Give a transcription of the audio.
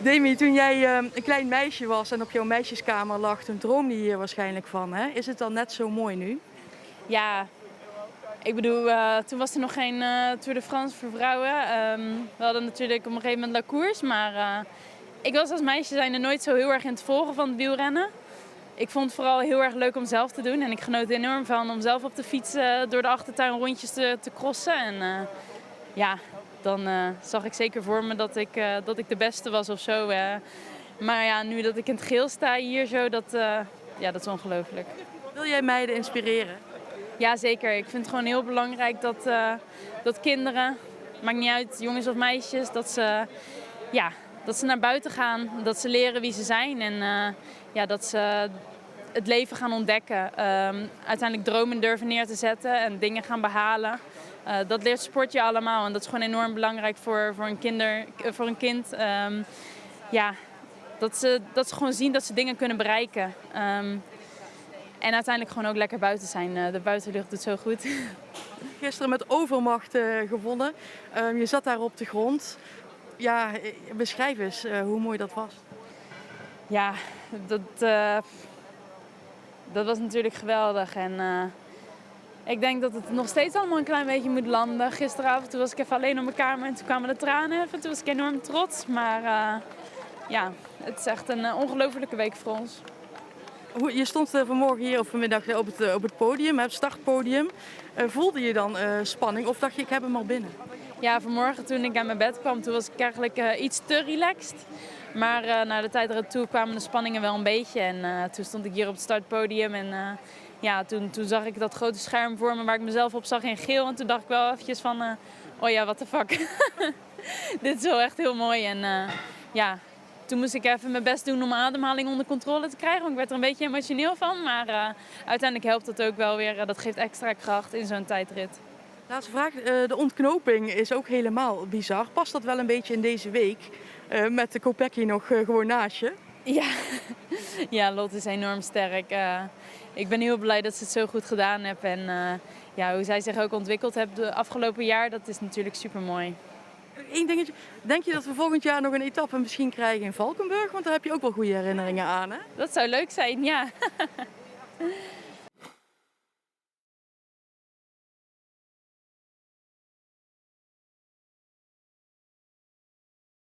Demi, toen jij een klein meisje was en op jouw meisjeskamer lag, toen droomde je hier waarschijnlijk van, hè? Is het dan net zo mooi nu? Ja, ik bedoel, toen was er nog geen Tour de France voor vrouwen. We hadden natuurlijk op een gegeven moment La Course, maar ik was als meisje zijnde nooit zo heel erg in het volgen van het wielrennen. Ik vond het vooral heel erg leuk om zelf te doen en ik genoot enorm van om zelf op de fiets door de achtertuin rondjes te crossen. En ja, dan zag ik zeker voor me dat ik de beste was of zo. Maar ja, nu dat ik in het geel sta hier zo, ja, dat is ongelooflijk. Wil jij meiden inspireren? Ja, zeker. Ik vind het gewoon heel belangrijk dat kinderen, maakt niet uit, jongens of meisjes, dat ze naar buiten gaan. Dat ze leren wie ze zijn en ja, dat ze het leven gaan ontdekken. Uiteindelijk dromen durven neer te zetten en dingen gaan behalen. Dat leert sport je allemaal en dat is gewoon enorm belangrijk voor een kind. Ja, dat ze gewoon zien dat ze dingen kunnen bereiken. En uiteindelijk gewoon ook lekker buiten zijn. De buitenlucht doet zo goed. Gisteren met overmacht gewonnen. Je zat daar op de grond. Ja, beschrijf eens hoe mooi dat was. Ja, dat was natuurlijk geweldig. En ik denk dat het nog steeds allemaal een klein beetje moet landen. Gisteravond toen was ik even alleen op mijn kamer en toen kwamen de tranen even. Toen was ik enorm trots. Maar ja, het is echt een ongelofelijke week voor ons. Je stond vanmorgen hier of vanmiddag op het podium, het startpodium. Voelde je dan spanning of dacht je ik heb hem al binnen? Ja, vanmorgen toen ik aan mijn bed kwam, toen was ik eigenlijk iets te relaxed. Maar naar de tijd ertoe kwamen de spanningen wel een beetje. En toen stond ik hier op het startpodium en ja, toen zag ik dat grote scherm voor me waar ik mezelf op zag in geel. En toen dacht ik wel eventjes van, oh ja, what the fuck. Dit is wel echt heel mooi. En ja, toen moest ik even mijn best doen om mijn ademhaling onder controle te krijgen. Want ik werd er een beetje emotioneel van. Maar uiteindelijk helpt dat ook wel weer. Dat geeft extra kracht in zo'n tijdrit. Laatste vraag. De ontknoping is ook helemaal bizar. Past dat wel een beetje in deze week? Met de Kopecky nog gewoon naast je? Ja. Ja, Lot is enorm sterk. Ik ben heel blij dat ze het zo goed gedaan heeft. En ja, hoe zij zich ook ontwikkeld heeft de afgelopen jaar, dat is natuurlijk super mooi. Eén dingetje. Denk je dat we volgend jaar nog een etappe misschien krijgen in Valkenburg? Want daar heb je ook wel goede herinneringen aan, hè? Dat zou leuk zijn, ja.